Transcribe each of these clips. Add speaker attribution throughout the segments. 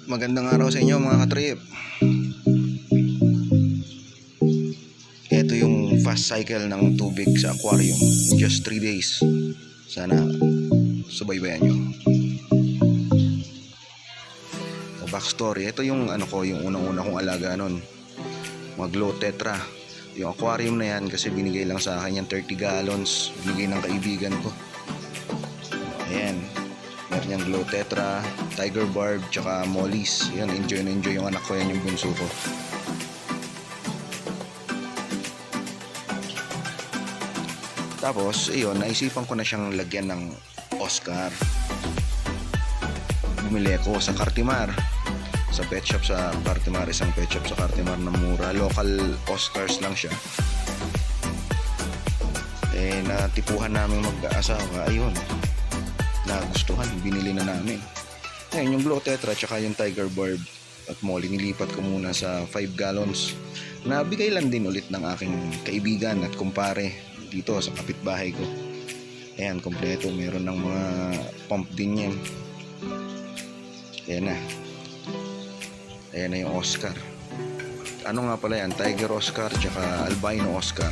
Speaker 1: Magandang araw sa inyo mga katrip. Ito yung fast cycle ng tubig sa aquarium in just 3 days. Sana subaybayan nyo. Backstory, ito yung yung unang-una kong alaga nun, mga Glow Tetra. Yung aquarium na yan kasi binigay lang sa akin yung 30 gallons, binigay ng kaibigan ko. Ayan, meron yung Glow Tetra, Tiger Barb, tsaka Mollies. Yan, enjoy na enjoy yung anak ko, yan yung bunso ko. Tapos, ayun, naisipan ko na siyang lagyan ng Oscar. Bumili ako sa Cartimar, sa pet shop sa Cartimar, isang pet shop sa Cartimar na mura. Local Oscars lang siya. Natipuhan namin mag-aasawa, ayun, nagustuhan, binili na namin. Ayun, yung Glow Tetra tsaka yung Tiger Barb at Molly, nilipat ko muna sa 5 gallons. Nabigay lang din ulit ng aking kaibigan at kumpare dito sa kapitbahay ko. Ayan, kompleto, meron ng mga pump din yan. Ayan na. Ayan na yung Oscar. Ano nga pala yan? Tiger Oscar tsaka Albino Oscar.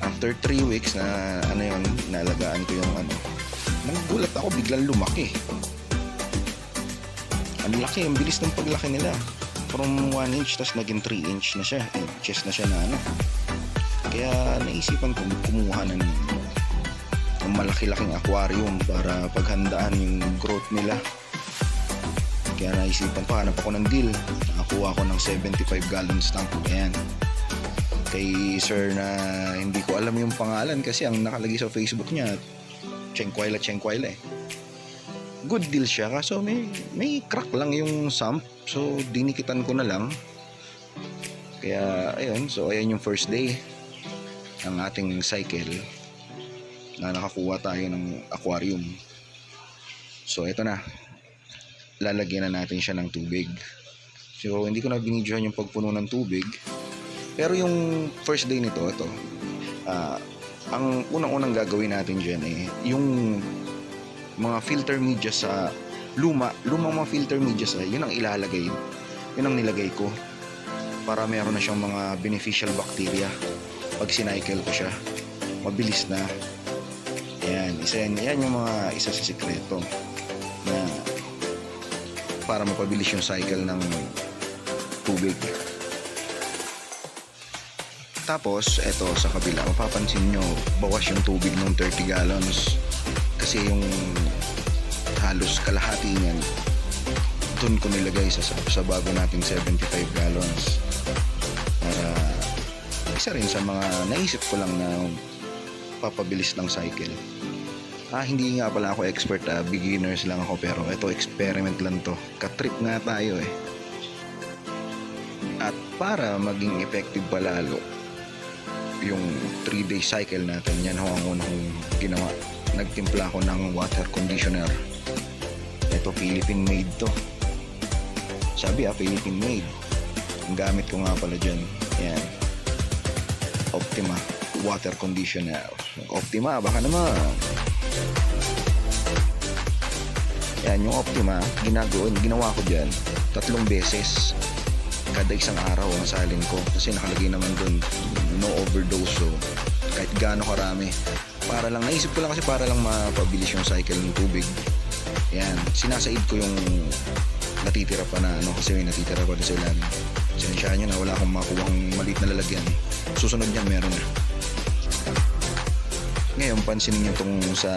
Speaker 1: After 3 weeks na nalagaan ko yung nagulat ako, biglang lumaki. Ang laki, ang bilis ng paglaki nila. From 1 inch tas naging 3 inch na siya. Inches na siya na Kaya naisipan ko kumuha ng malaki-laking aquarium para paghandaan yung growth nila. Kaya naisipan ko, hanap ako ng deal. Nakakuha ko ng 75 gallons tank. Ayan. Kay sir na hindi ko alam yung pangalan kasi ang nakalagay sa Facebook niya Chenquaila eh. Good deal siya, kaso may crack lang yung sump, so dinikitan ko na lang. Kaya ayun, so ayan yung first day ng ating cycle na nakakuha tayo ng aquarium. So ito na, lalagyan na natin siya ng tubig. So hindi ko na binidyohan yung pagpuno ng tubig, pero yung first day nito, ito ang unang-unang gagawin natin dyan yung mga filter media sa lumang mga filter media yun ang ilalagay, yun ang nilagay ko para meron na siyang mga beneficial bacteria. Pag sinycle ko siya, mabilis na. Ayan, yan yung isa sa sikreto na para mapabilis yung cycle ng tubig. Tapos eto sa kabila, mapapansin nyo bawas yung tubig ng 30 gallons kasi yung halos kalahati niyan doon ko nilagay sa bago nating 75 gallons para isa rin sa mga naisip ko lang na papabilis ng cycle. Hindi nga pala ako expert, beginners lang ako, pero ito experiment lang to, katrip nga tayo at para maging effective palalo yung 3-day cycle natin, yan ho ang unang ginawa. Nagtimpla ko ng water conditioner. Ito Philippine made to. Sabi Philippine made. Ang gamit ko nga pala dyan, yan, Optima water conditioner. Optima, baka naman. Yan yung Optima, ginawa ko dyan 3 beses kada isang araw ang salin ko kasi nakalagay naman dun no overdose, so kahit gaano karami, para lang, naisip ko lang kasi para lang mapabilis yung cycle ng tubig. Yan, sinasaid ko yung natitira pa na kasi may natitira pa doon sa ilalim. Sinensyahan nyo na wala akong makuhang maliit na lalagyan. Susunod niyan meron na. Ngayon pansinin nyo itong sa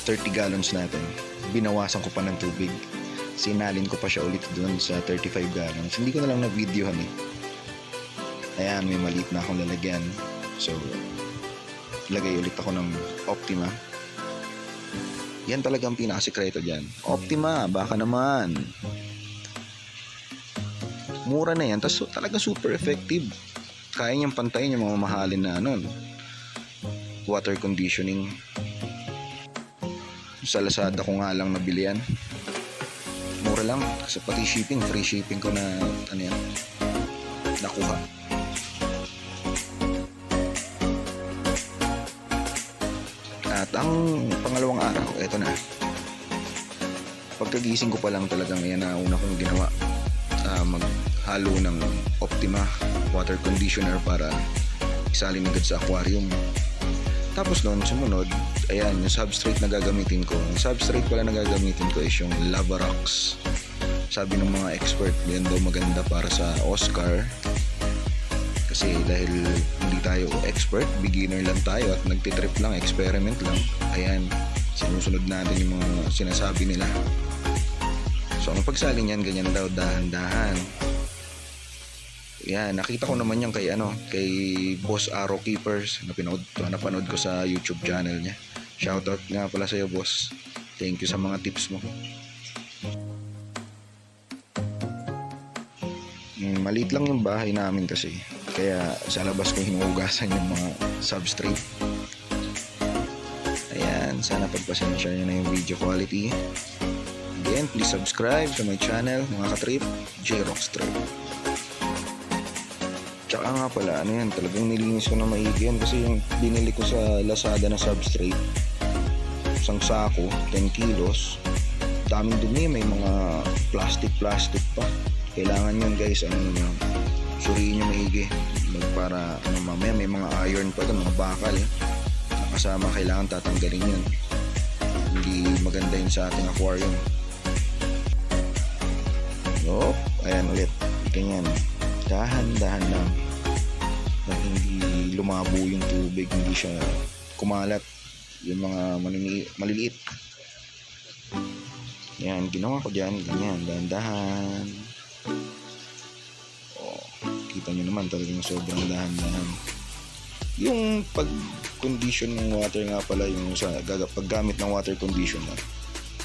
Speaker 1: 30 gallons natin, binawasan ko pa ng tubig, sinalin ko pa siya ulit doon sa 35 gallons. Hindi ko na lang na-videohan Ayan, may maliit na akong lalagyan, so lagay ulit ako ng Optima. Yan talagang pinakasikreto dyan, Optima, baka naman. Mura na yan, tapos talaga super effective. Kaya niyang pantayin yung mga mahalin na water conditioning. Sa Lazada ko nga lang nabili yan, mura lang, kasi pati shipping, free shipping ko na nakuha. At ang pangalawang araw, eto na. pagkagising ko pa lang talagang yan na una kong ginawa. Maghalo ng Optima water conditioner para isalin agad sa aquarium. Tapos noon, sumunod, ayan, yung substrate na gagamitin ko. Yung substrate pala na gagamitin ko is yung Lava Rocks. Sabi ng mga expert, yan daw maganda para sa Oscar. Kasi dahil hindi tayo expert, beginner lang tayo at nagtitrip lang, experiment lang. Ayan, sinusunod natin yung mga sinasabi nila. So ang pagsalin yan, ganyan daw, dahan-dahan. Yan, nakita ko naman yan kay Boss Arrow Keepers. Napanood ko sa YouTube channel niya. Shoutout nga pala sa iyo, boss. Thank you sa mga tips mo. Maliit lang yung bahay namin kasi. Kaya sa labas ko hinuhugasan yung mga substrate. Ayan, sana pagpasensya nyo na yung video quality. Again, please subscribe sa my channel, mga katrip, J-Rockstrip. Tsaka nga pala, talagang nilinis ko na maigi yan kasi yung binili ko sa Lazada na substrate, isang sako, 10 kilos, daming dumi, may mga plastic pa. Kailangan yun guys, suriin nyo maigi para mamaya may mga iron pa doon, mga bakal kasama, kailangan tatanggalin yun. Hindi maganda yun sa ating aquarium. Ayan ulit, ganyan, dahan-dahan lang na hindi lumabo yung tubig, hindi siya kumalat yung mga maliliit. Yan, ginawa ko dyan, ganyan, dahan-dahan. Kita nyo naman talagang sobrang dahan-dahan. Yung pag-condition ng water nga pala, yung sa paggamit ng water conditioner,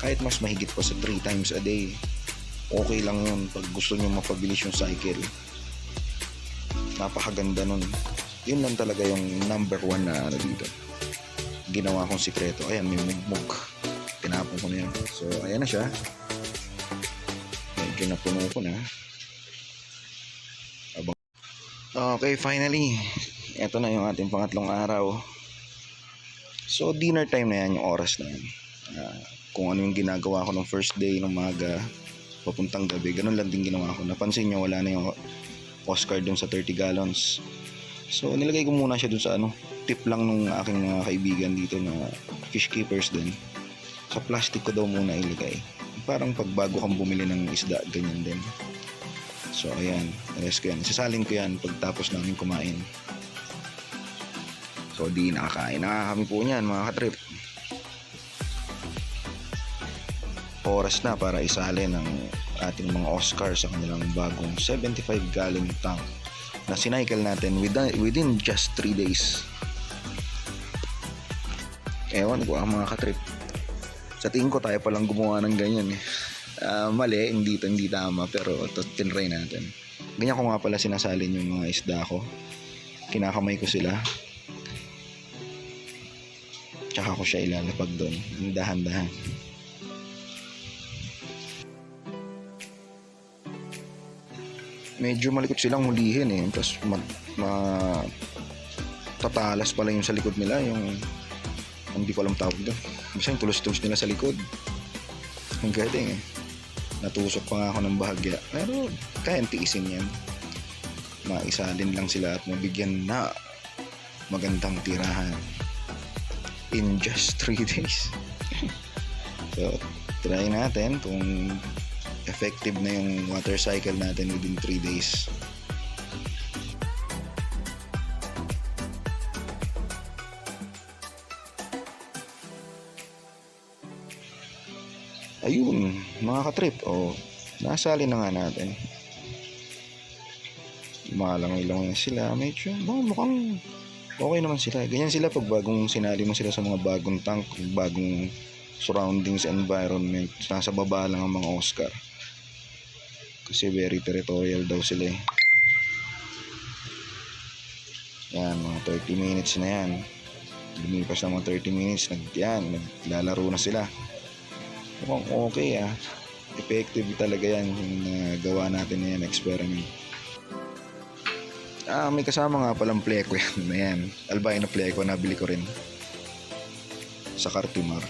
Speaker 1: kahit mas mahigit pa sa 3 times a day, okay lang yun pag gusto nyo mapabilis yung cycle. Napakaganda nun. Yun lang talaga yung number 1 na dito. Ginawa kong sikreto. Ayan, may mugmug. Tinapon ko na yan. So, ayan na siya. Medyo napuno ko na. Okay, finally. Ito na yung ating pangatlong araw. So, dinner time na yan, yung oras na yan. Kung ano yung ginagawa ko ng first day, ng umaga, papuntang gabi, ganun lang din ginawa ko. Napansin nyo, wala na yung Oscar dun sa 30 gallons. So, nilagay ko muna siya dun sa tip lang nung aking mga kaibigan dito na fish keepers din. Sa plastic ko daw muna ilagay. Parang pagbago kang bumili ng isda, ganyan din. So, ayan. Alas ko yan. Sasalin ko yan pagtapos namin kumain. So, di nakakain na kami po niyan, mga katrip. Oras na para isalin ng ating mga Oscar sa kanilang bagong 75 gallon tank na sinycle natin within just 3 days. Ewan ko mga katrip. Sa tingin ko tayo palang gumawa ng ganyan eh. Mali, hindi tama, pero tinry natin. Ganyan ko nga pala sinasalin yung mga isda ko. Kinakamay ko sila. Tsaka ko siya ilalapag doon. Dahan-dahan. Medyo malikot silang hulihin eh. Tapos tatalas pala yung sa likod nila. Yung hindi ko alam tawag doon. Basta yung tulos-tulos nila sa likod. Ang galing eh. Natusok pa nga ako ng bahagya. Pero kayang tiisin yan. Maisalin lang sila at mabigyan na magandang tirahan in just 3 days. So, try natin kung effective na yung water cycle natin within 3 days. Ayun, mga katrip, nasali na nga natin. Malangoy-langoy sila, medyo mukhang okay naman sila. Ganyan sila pag bagong sinali mo sila sa mga bagong tank, bagong surroundings, environment. Nasa baba lang ang mga Oscar. Kasi very territorial daw sila eh. Yan, mga 30 minutes na yan. Lumipas na mga 30 minutes, naglalaro na sila. Mukhang okay ah. Effective talaga yan yung gawa natin na yan, experiment. May kasama nga palang pleko yan. Ayan, albino pleko, nabili ko rin sa Cartimar.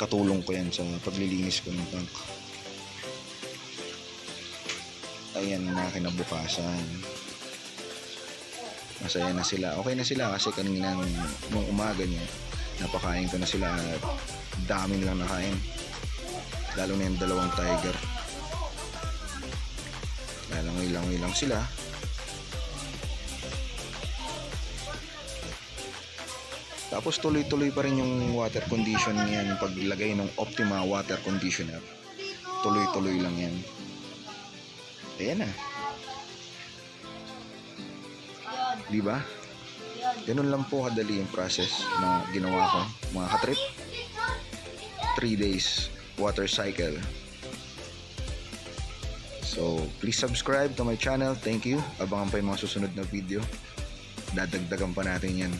Speaker 1: katulong ko yan sa paglilinis ko ng tank. Ayan na kinabukasan. Masaya na sila. Okay na sila kasi kanina nung umaga niya, napakain ko na sila at dami nilang nakain. Lalo na yung dalawang tiger. Lalangoy-langoy lang sila. Tapos tuloy-tuloy pa rin yung water condition niyan, yung paglagay ng Optima water conditioner. Tuloy-tuloy lang yan. Ayan na. Diba? Ganun lang po kadali yung process na ginawa ko, mga katrip. 3 days water cycle. So, please subscribe to my channel. Thank you. Abangan pa yung mga susunod na video. Dadagdagan pa natin yan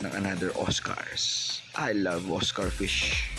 Speaker 1: ng another Oscars. I love Oscar fish.